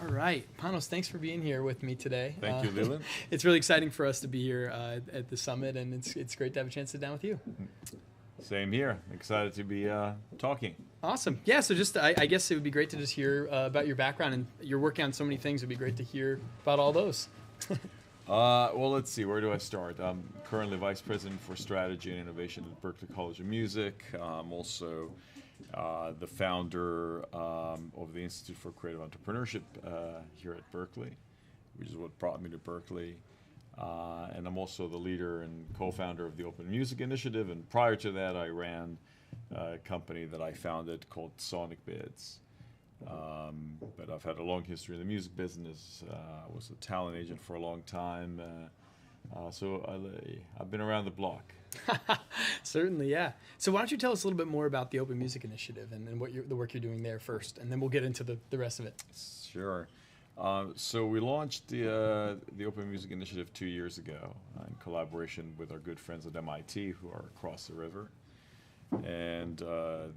All right, Panos, thanks for being here with me today. Thank you, Leland. It's really exciting for us to be here at the summit, and it's great to have a chance to sit down with you. Same here. Excited to be talking. Awesome. Yeah, so just I guess it would be great to just hear about your background, and you're working on so many things. It would be great to hear about all those. Well, let's see. Where do I start? I'm currently Vice President for Strategy and Innovation at Berklee College of Music. I'm also the founder of the Institute for Creative Entrepreneurship here at Berklee, which is what brought me to Berklee. And I'm also the leader and co-founder of the Open Music Initiative. And prior to that, I ran a company that I founded called Sonicbids. But I've had a long history in the music business. I was a talent agent for a long time. So I've been around the block. Certainly, yeah. So why don't you tell us a little bit more about the Open Music Initiative and what the work you're doing there first, and then we'll get into the rest of it. Sure. So we launched the Open Music Initiative 2 years ago in collaboration with our good friends at MIT who are across the river. And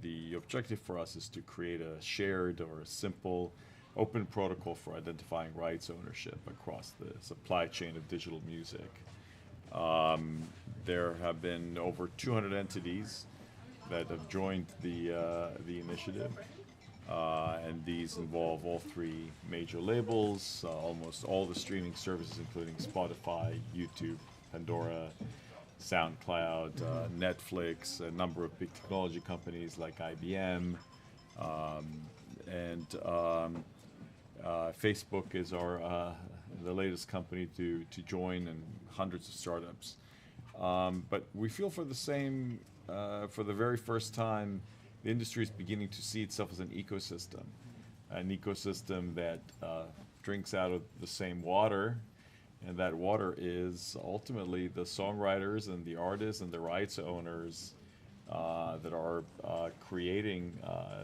the objective for us is to create a shared or a simple open protocol for identifying rights ownership across the supply chain of digital music. There have been over 200 entities that have joined the initiative. And these involve all three major labels, almost all the streaming services, including Spotify, YouTube, Pandora, SoundCloud, Netflix, a number of big technology companies like IBM, and Facebook is the latest company to join, and hundreds of startups. But we feel for the very first time, the industry is beginning to see itself as an ecosystem that drinks out of the same water, and that water is ultimately the songwriters and the artists and the rights owners that are creating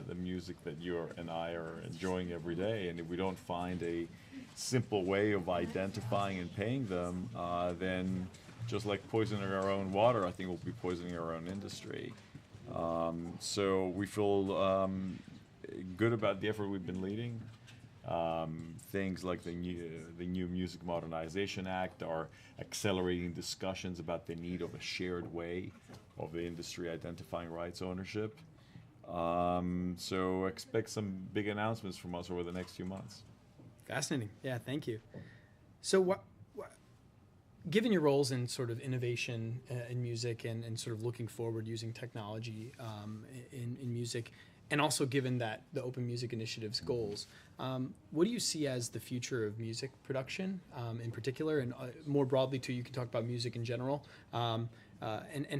the music that you and I are enjoying every day. And if we don't find a simple way of identifying and paying them, then just like poisoning our own water, I think we'll be poisoning our own industry. So we feel good about the effort we've been leading. Things like the new Music Modernization Act are accelerating discussions about the need of a shared way of the industry identifying rights ownership. So expect some big announcements from us over the next few months. Fascinating. Yeah, thank you. So given your roles in sort of innovation in music and sort of looking forward using technology in music, and also given that the Open Music Initiative's goals, what do you see as the future of music production in particular, and more broadly too, you can talk about music in general, and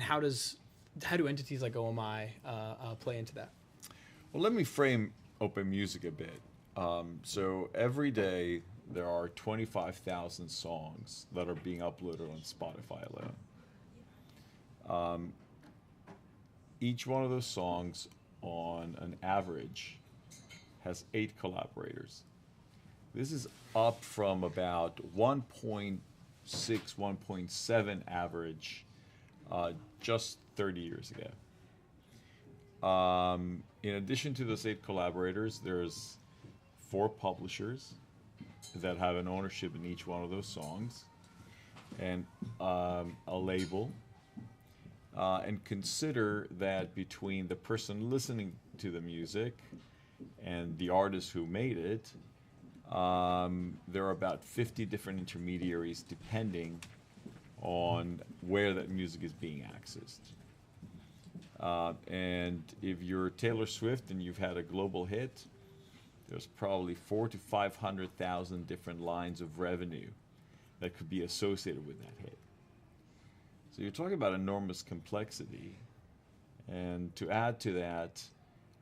how do entities like OMI play into that? Well, let me frame open music a bit. So every day there are 25,000 songs that are being uploaded on Spotify alone. Each one of those songs, on an average, has 8 collaborators. This is up from about 1.6, 1.7 average just 30 years ago. In addition to those 8 collaborators, there's 4 publishers that have an ownership in each one of those songs, and a label. And consider that between the person listening to the music and the artist who made it, there are about 50 different intermediaries depending on where that music is being accessed. And if you're Taylor Swift and you've had a global hit, there's probably 400,000 to 500,000 different lines of revenue that could be associated with that hit. So you're talking about enormous complexity. And to add to that,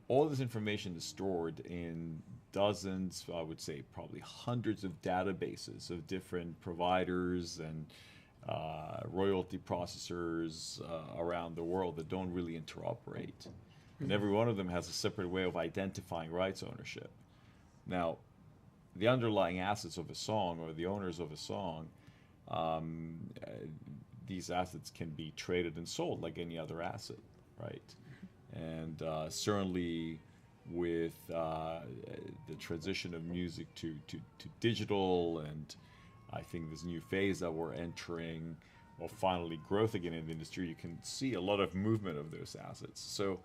all this information is stored in dozens, I would say probably hundreds of databases of different providers and royalty processors around the world that don't really interoperate. And every one of them has a separate way of identifying rights ownership. Now, the underlying assets of a song or the owners of a song, these assets can be traded and sold like any other asset, right? And certainly with the transition of music to digital, and I think this new phase that we're entering, or finally growth again in the industry, you can see a lot of movement of those assets. So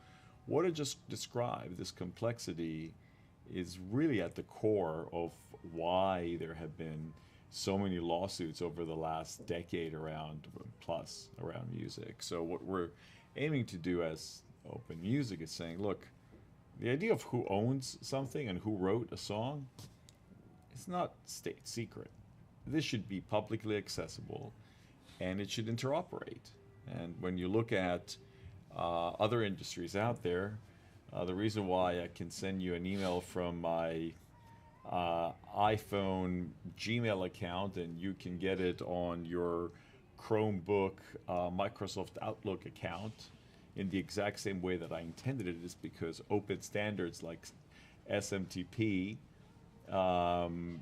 what I just described, this complexity, is really at the core of why there have been so many lawsuits over the last decade around music. So what we're aiming to do as Open Music is saying, look, the idea of who owns something and who wrote a song is not state secret. This should be publicly accessible, and it should interoperate. And when you look at other industries out there, the reason why I can send you an email from my iPhone Gmail account and you can get it on your Chromebook Microsoft Outlook account in the exact same way that I intended it is because open standards like SMTP,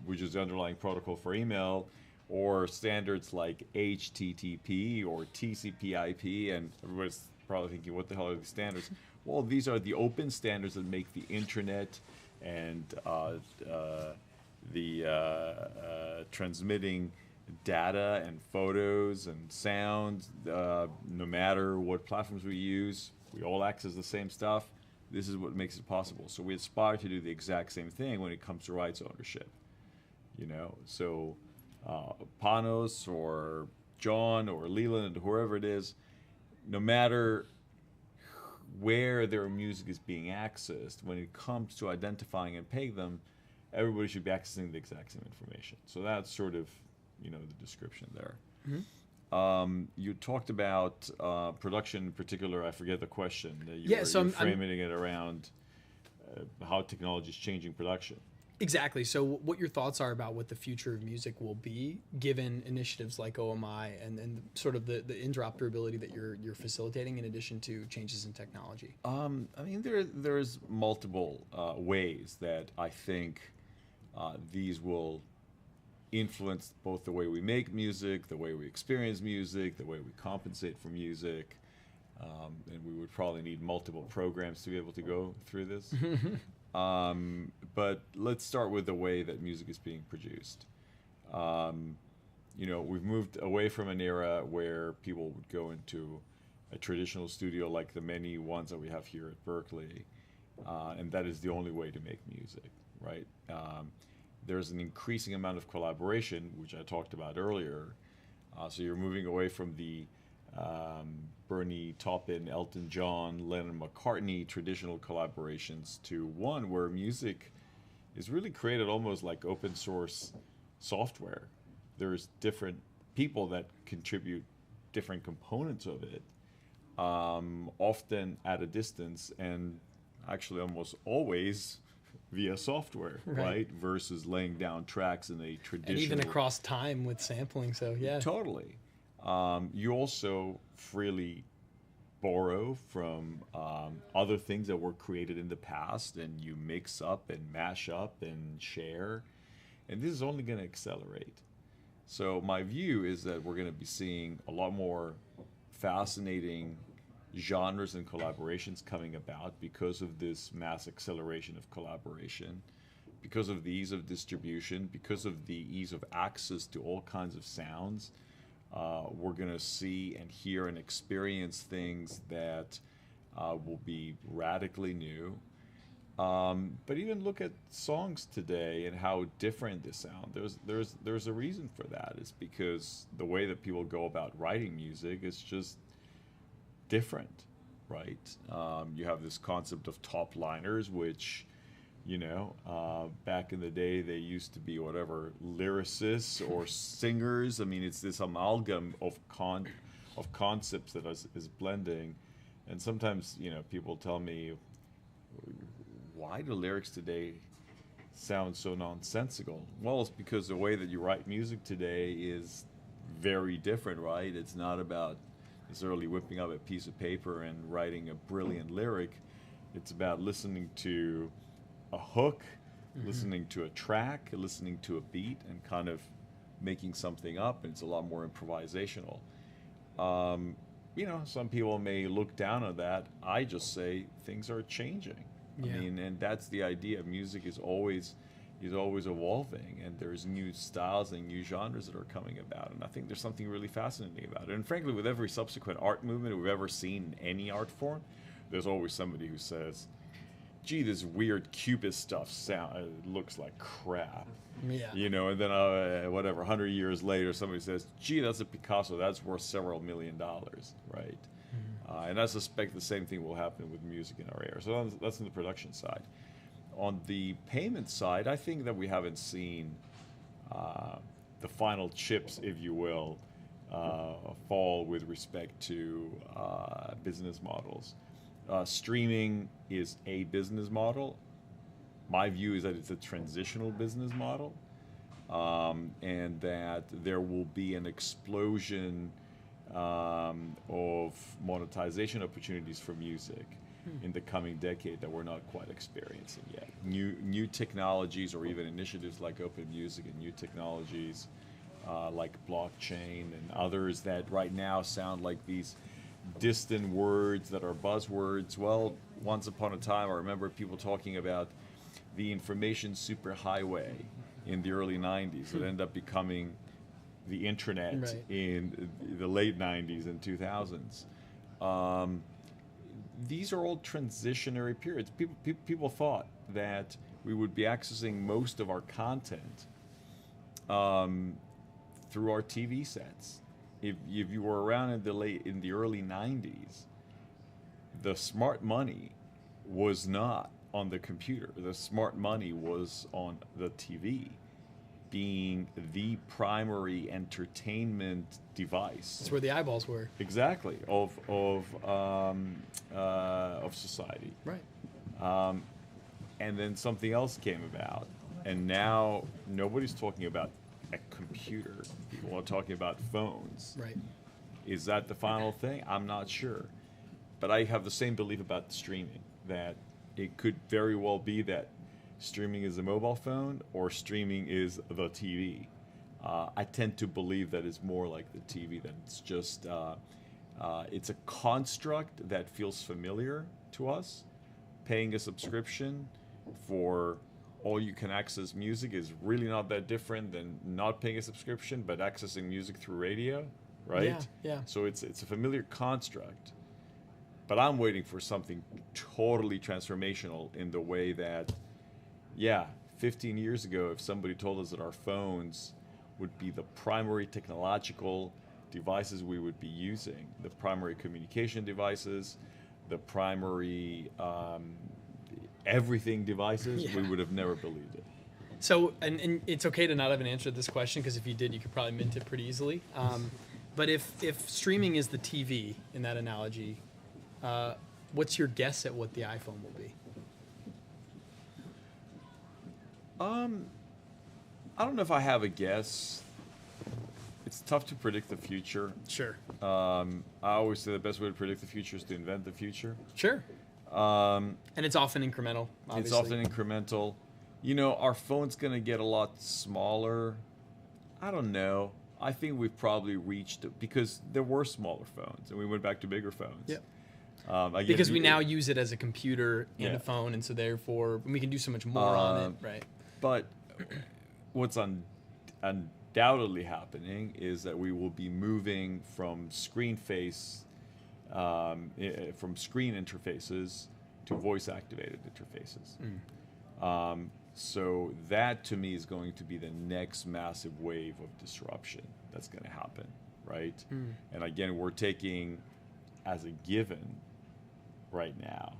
which is the underlying protocol for email, or standards like HTTP or TCP/IP, and everybody's probably thinking, what the hell are these standards? Well, these are the open standards that make the internet and transmitting data and photos and sound, no matter what platforms we use, we all access the same stuff. This is what makes it possible. So we aspire to do the exact same thing when it comes to rights ownership. So Panos or John or Leland, whoever it is, no matter where their music is being accessed, when it comes to identifying and paying them, everybody should be accessing the exact same information. So that's sort of, the description there. Mm-hmm. You talked about production in particular. I forget the question. You're framing it around how technology is changing production. Exactly. So what your thoughts are about what the future of music will be, given initiatives like OMI and sort of the interoperability that you're facilitating in addition to changes in technology? There's multiple ways that I think these will influence both the way we make music, the way we experience music, the way we compensate for music. And we would probably need multiple programs to be able to go through this. But let's start with the way that music is being produced. We've moved away from an era where people would go into a traditional studio like the many ones that we have here at Berklee, and that is the only way to make music, right? There's an increasing amount of collaboration, which I talked about earlier. So you're moving away from the Bernie Taupin, Elton John, Lennon McCartney traditional collaborations to one where music is really created almost like open source software. There's different people that contribute different components of it, often at a distance, and actually almost always via software, right? Versus laying down tracks in a traditional... And even across time with sampling, so yeah. Totally. You also freely borrow from other things that were created in the past, and you mix up and mash up and share. And this is only going to accelerate. So my view is that we're going to be seeing a lot more fascinating genres and collaborations coming about because of this mass acceleration of collaboration, because of the ease of distribution, because of the ease of access to all kinds of sounds. We're going to see and hear and experience things that will be radically new. But even look at songs today and how different they sound. There's a reason for that. It's because the way that people go about writing music is just different, right? You have this concept of top liners, which, back in the day they used to be whatever lyricists or singers. It's this amalgam of concepts that is blending, and sometimes people tell me, why do lyrics today sound so nonsensical? Well, it's because the way that you write music today is very different, right? It's not about necessarily whipping up a piece of paper and writing a brilliant lyric. It's about listening to a hook, listening to a track, listening to a beat, and kind of making something up. And it's a lot more improvisational. Some people may look down on that. I just say things are changing. Yeah. I mean, and that's the idea. Music is always evolving, and there's new styles and new genres that are coming about. And I think there's something really fascinating about it. And frankly, with every subsequent art movement we've ever seen in any art form, there's always somebody who says, gee, this weird cubist stuff looks like crap. Yeah. You know, and then whatever, 100 years later, somebody says, gee, that's a Picasso, that's worth several $1 million, right? And I suspect the same thing will happen with music in our era. So that's on the production side. On the payment side, I think that we haven't seen the final chips, if you will, fall with respect to business models. Streaming is a business model. My view is that it's a transitional business model, and that there will be an explosion of monetization opportunities for music in the coming decade that we're not quite experiencing yet. New technologies, or even initiatives like open music, and new technologies like blockchain and others that right now sound like these distant words that are buzzwords. Well, once upon a time, I remember people talking about the information superhighway in the early 90s that ended up becoming the internet in the late 90s and 2000s. These are all transitionary periods. People thought that we would be accessing most of our content through our TV sets. If you were around in the early 90s, the smart money was not on the computer. The smart money was on the TV, being the primary entertainment device. That's where the eyeballs were. Exactly, of society. Right. And then something else came about, and now nobody's talking about a computer. People are talking about phones. Right. Is that the final thing? I'm not sure. But I have the same belief about streaming, that it could very well be that streaming is a mobile phone or streaming is the TV. I tend to believe that it's more like the TV, that it's just, it's a construct that feels familiar to us. Paying a subscription for all you can access music is really not that different than not paying a subscription but accessing music through radio, right? Yeah, yeah. So it's a familiar construct. But I'm waiting for something totally transformational in the way that, 15 years ago, if somebody told us that our phones would be the primary technological devices we would be using, the primary communication devices, the primary everything devices, we would have never believed it. So, and it's okay to not have an answer to this question, because if you did, you could probably mint it pretty easily. But if streaming is the TV in that analogy, what's your guess at what the iPhone will be? I don't know if I have a guess. It's tough to predict the future. Sure. I always say the best way to predict the future is to invent the future. Sure. And it's often incremental, obviously. It's often incremental. You know, our phone's going to get a lot smaller. I don't know. I think we've probably reached, because there were smaller phones, and we went back to bigger phones. Yeah. Because we now use it as a computer and a phone, and so therefore we can do so much more on it, right? But what's undoubtedly happening is that we will be moving from screen interfaces to voice-activated interfaces. So that, to me, is going to be the next massive wave of disruption that's going to happen, right? And again, we're taking as a given right now,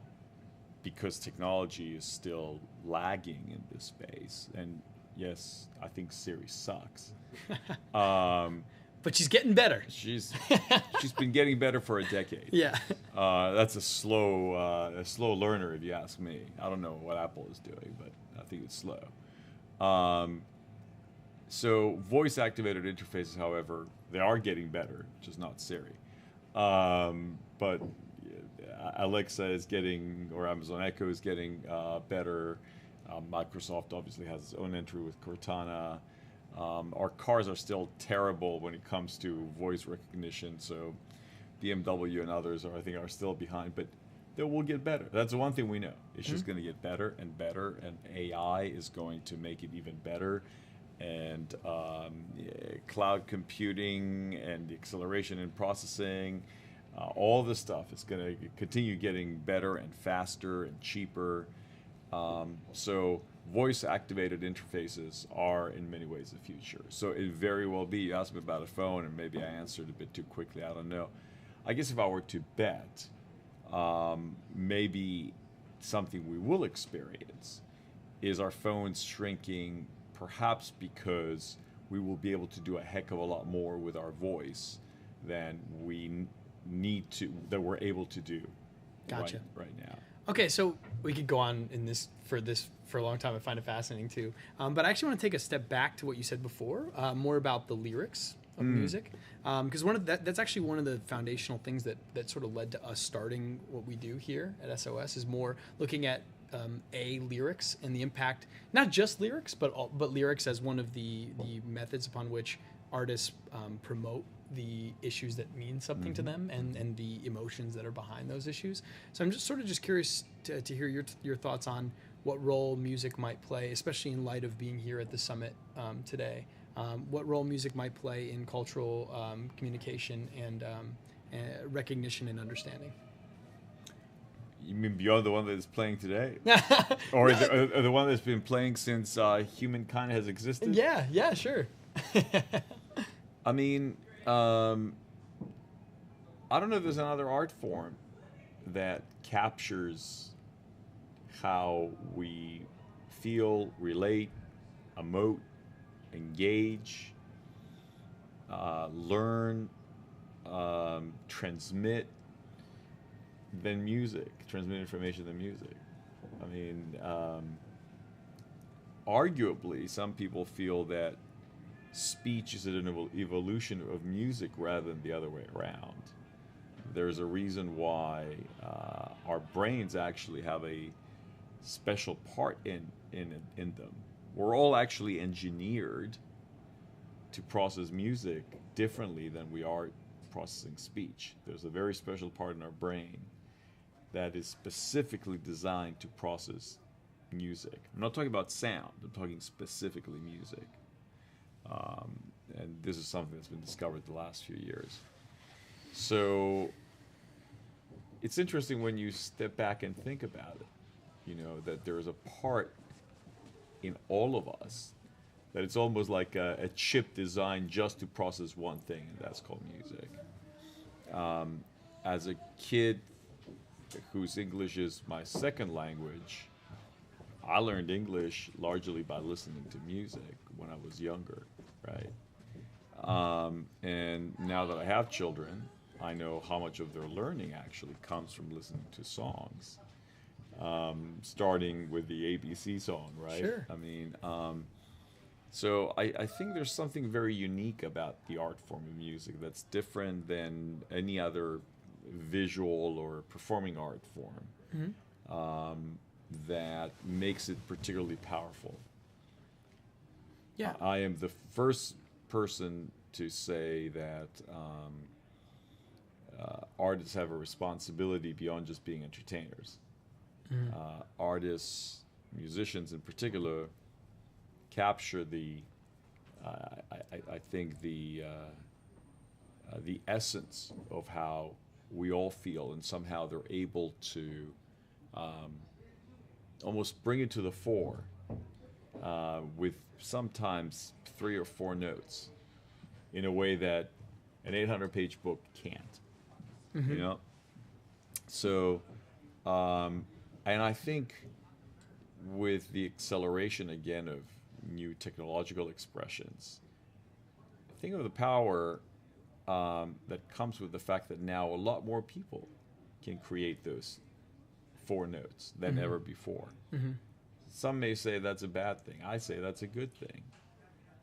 because technology is still lagging in this space. And yes, I think Siri sucks. But she's getting better. She's been getting better for a decade. Yeah. That's a slow learner, if you ask me. I don't know what Apple is doing, but I think it's slow. So voice-activated interfaces, however, they are getting better, just not Siri. But Alexa is getting, or Amazon Echo is getting better. Microsoft obviously has its own entry with Cortana. Our cars are still terrible when it comes to voice recognition, so BMW and others are still behind. But that will get better. That's the one thing we know. It's just going to get better and better, and AI is going to make it even better. And cloud computing and the acceleration in processing, all this stuff is going to continue getting better and faster and cheaper. So voice-activated interfaces are in many ways the future. So it very well be, you asked me about a phone and maybe I answered a bit too quickly, I don't know. I guess if I were to bet, maybe something we will experience is our phones shrinking, perhaps because we will be able to do a heck of a lot more with our voice than we need to, that we're able to do Gotcha. right now. Okay, so we could go on in this for a long time. I find it fascinating too. But I actually want to take a step back to what you said before, more about the lyrics of music, because that's actually one of the foundational things that sort of led to us starting what we do here at SOS, is more looking at lyrics and the impact, not just lyrics, but lyrics as one of the methods upon which artists promote the issues that mean something to them, and the emotions that are behind those issues. So I'm just curious to hear your thoughts on what role music might play, especially in light of being here at the summit today. What role music might play in cultural communication and recognition and understanding. You mean beyond the one that is playing today? Or the one that's been playing since humankind has existed? Yeah, sure. I mean, I don't know if there's another art form that captures how we feel, relate, emote, engage, learn, transmit information than music. I mean, arguably, some people feel that speech is an evolution of music rather than the other way around. There's a reason why our brains actually have a special part in them. We're all actually engineered to process music differently than we are processing speech. There's a very special part in our brain that is specifically designed to process music. I'm not talking about sound, I'm talking specifically music. And this is something that's been discovered the last few years. So it's interesting when you step back and think about it, you know, that there is a part in all of us that it's almost like a chip designed just to process one thing, and that's called music. As a kid whose English is my second language, I learned English largely by listening to music when I was younger, right? And now that I have children, I know how much of their learning actually comes from listening to songs, starting with the ABC song, right? Sure. I mean, so I think there's something very unique about the art form of music that's different than any other visual or performing art form. That makes it particularly powerful. Yeah. I am the first person to say that artists have a responsibility beyond just being entertainers. Artists, musicians in particular, capture I think the essence of how we all feel, and somehow they're able to almost bring it to the fore with sometimes 3 or 4 notes in a way that an 800-page book can't. You know? So, and I think with the acceleration again of new technological expressions, think of the power that comes with the fact that now a lot more people can create those 4 notes than ever before. Some may say that's a bad thing. I say that's a good thing.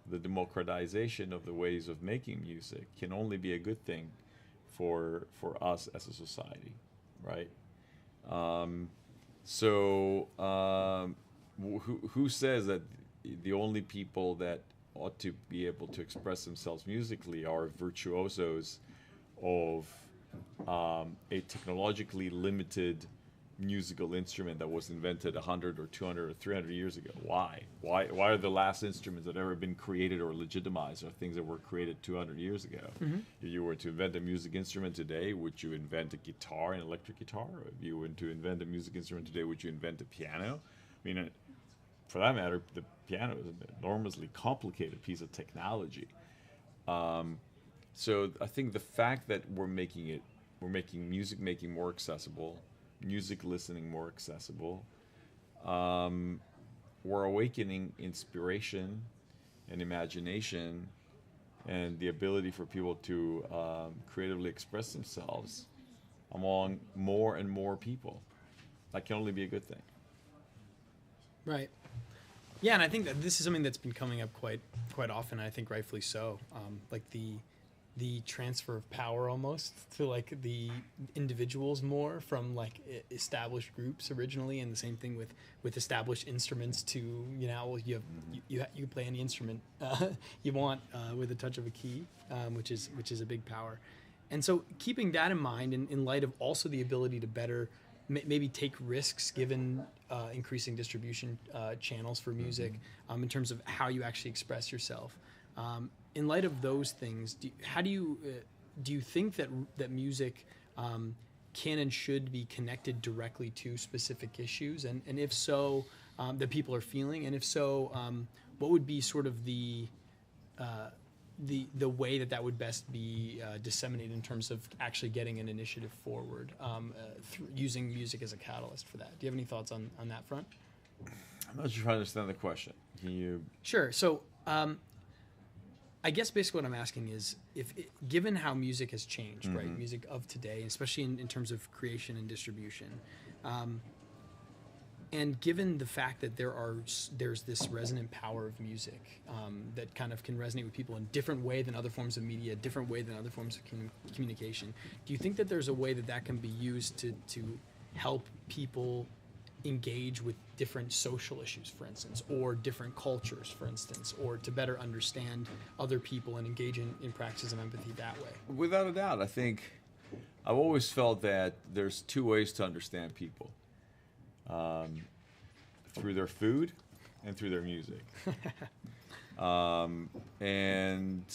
The democratization of the ways of making music can only be a good thing for us as a society, right? Who says that the only people that ought to be able to express themselves musically are virtuosos of a technologically limited musical instrument that was invented 100 or 200 or 300 years ago. Why? Why are the last instruments that ever been created or legitimized are things that were created 200 years ago? If you were to invent a music instrument today, would you invent a guitar, an electric guitar? Or if you were to invent a music instrument today, would you invent a piano? I mean, for that matter, the piano is an enormously complicated piece of technology. So I think the fact that we're making music making more accessible, music listening more accessible, we're awakening inspiration and imagination and the ability for people to creatively express themselves among more and more people. That can only be a good thing. Right. Yeah, and I think that this is something that's been coming up quite often. I think rightfully so. Like the transfer of power almost to like the individuals more from like established groups originally, and the same thing with established instruments to you play any instrument you want with a touch of a key, which is a big power. And so keeping that in mind, in light of also the ability to better maybe take risks given increasing distribution channels for music, in terms of how you actually express yourself. In light of those things, do you think that music can and should be connected directly to specific issues, and if so, that people are feeling, and if so, what would be sort of the way that would best be disseminated in terms of actually getting an initiative forward, using music as a catalyst for that? Do you have any thoughts on that front? I'm not sure if I understand the question. Can you? Sure. So I guess basically what I'm asking is, given how music has changed, right? Music of today, especially in terms of creation and distribution, and given the fact that there's this resonant power of music that kind of can resonate with people in different way than other forms of media, different way than other forms of communication, do you think that there's a way that can be used to help people engage with different social issues, for instance, or different cultures, for instance, or to better understand other people and engage in practices of empathy that way? Without a doubt, I think I've always felt that there's two ways to understand people. Through their food and through their music. And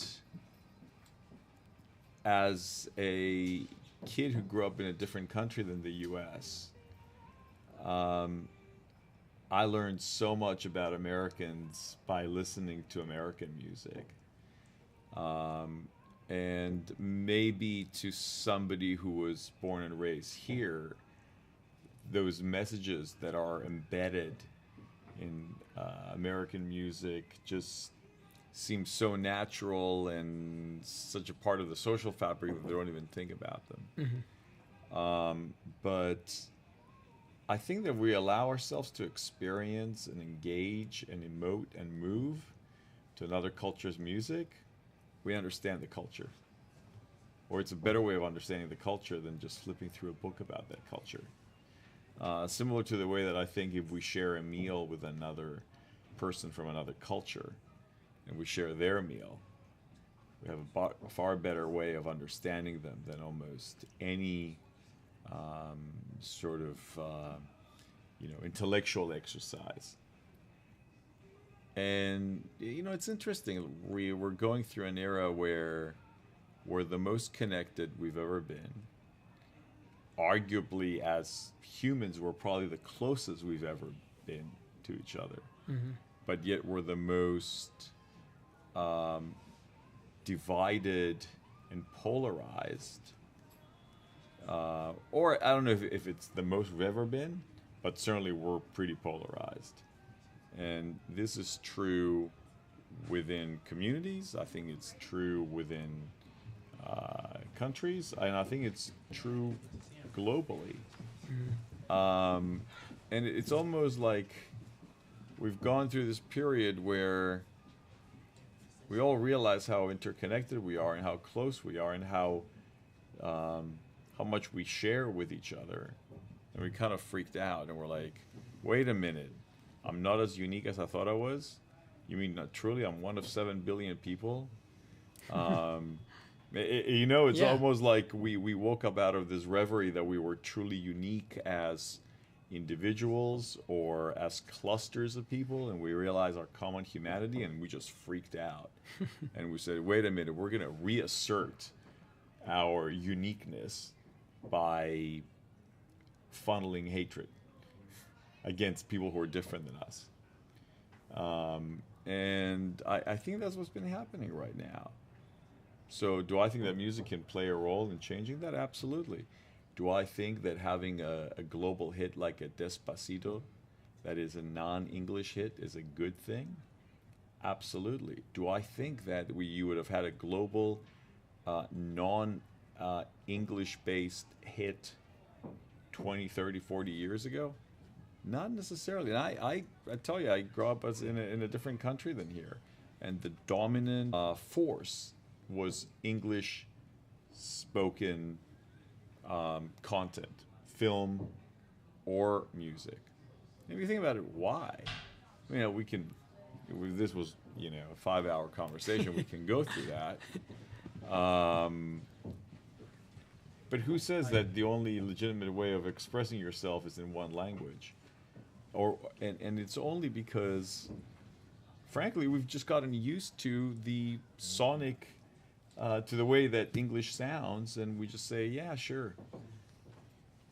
as a kid who grew up in a different country than the US, I learned so much about Americans by listening to American music. And maybe to somebody who was born and raised here, those messages that are embedded in American music just seem so natural and such a part of the social fabric that they don't even think about them. But I think that we allow ourselves to experience and engage and emote and move to another culture's music, we understand the culture. Or it's a better way of understanding the culture than just flipping through a book about that culture. Similar to the way that I think if we share a meal with another person from another culture and we share their meal, we have a far better way of understanding them than almost any sort of intellectual exercise. And it's interesting. We're going through an era where we're the most connected we've ever been. Arguably, as humans, we're probably the closest we've ever been to each other. But yet we're the most divided and polarized. Or I don't know if it's the most we've ever been, but certainly we're pretty polarized. And this is true within communities. I think it's true within countries, and I think it's true globally. And it's almost like we've gone through this period where we all realize how interconnected we are and how close we are and how much we share with each other. And we kind of freaked out and we're like, wait a minute, I'm not as unique as I thought I was? You mean not truly? I'm one of 7 billion people? It's almost like we woke up out of this reverie that we were truly unique as individuals or as clusters of people, and we realized our common humanity, and we just freaked out. And we said, wait a minute, we're going to reassert our uniqueness by funneling hatred against people who are different than us. And I think that's what's been happening right now. So do I think that music can play a role in changing that? Absolutely. Do I think that having a global hit like a Despacito, that is a non-English hit, is a good thing? Absolutely. Do I think that you would have had a global, non-English-based hit 20, 30, 40 years ago? Not necessarily. And I tell you, I grew up in a different country than here. And the dominant force was English spoken content, film or music. If you think about it, why? We can, if this was, a 5-hour conversation, we can go through that. But who says that the only legitimate way of expressing yourself is in one language? And it's only because, frankly, we've just gotten used to the sonic, to the way that English sounds, and we just say, yeah, sure.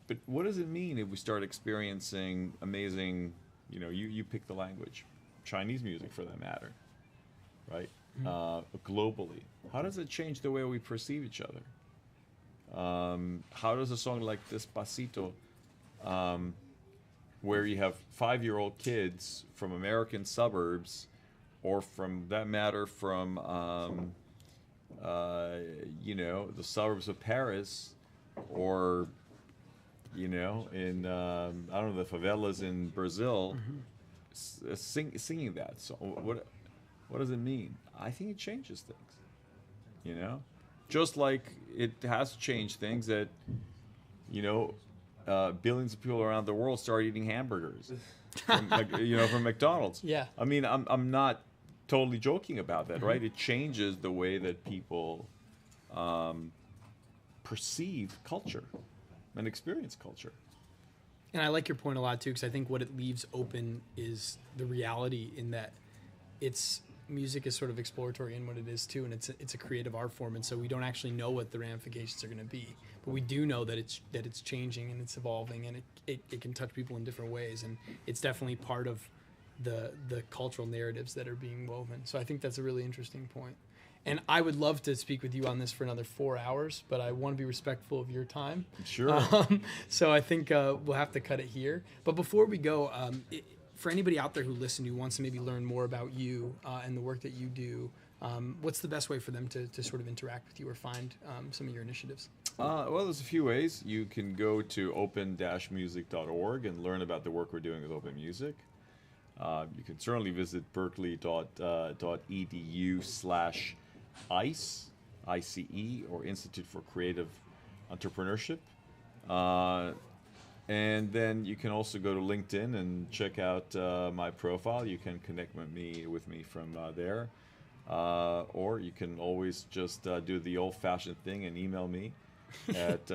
But what does it mean if we start experiencing amazing, you pick the language, Chinese music for that matter, right? Globally. How does it change the way we perceive each other? How does a song like Despacito, where you have 5-year-old kids from American suburbs, or from that matter from the suburbs of Paris, or in I don't know, the favelas in Brazil, singing that. So what does it mean? I think it changes things. Just like it has changed things that billions of people around the world start eating hamburgers from, from McDonald's. Yeah. I'm not totally joking about that, right? It changes the way that people perceive culture and experience culture. And I like your point a lot too, because I think what it leaves open is the reality in that music is sort of exploratory in what it is too, and it's a creative art form, and so we don't actually know what the ramifications are going to be, but we do know that it's changing and it's evolving, and it can touch people in different ways, and it's definitely part of the cultural narratives that are being woven. So I think that's a really interesting point. And I would love to speak with you on this for another 4 hours, but I want to be respectful of your time. Sure. So I think we'll have to cut it here. But before we go, for anybody out there who listens, who wants to maybe learn more about you and the work that you do, what's the best way for them to sort of interact with you or find some of your initiatives? Well, there's a few ways. You can go to open-music.org and learn about the work we're doing with Open Music. You can certainly visit berklee.edu/ICE, ICE, or Institute for Creative Entrepreneurship. And then you can also go to LinkedIn and check out my profile. You can connect with me from there. Or you can always just do the old-fashioned thing and email me at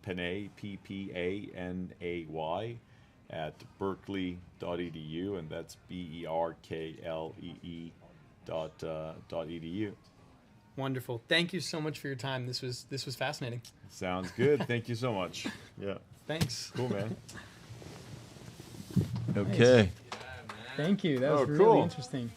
Panay, P-P-A-N-A-Y, at berklee.edu, and that's BERKLEE.edu. Wonderful. Thank you so much for your time. This was fascinating. Sounds good. Thank you so much. Yeah. Thanks. Cool, man. Okay. Thank you. That was cool. really interesting.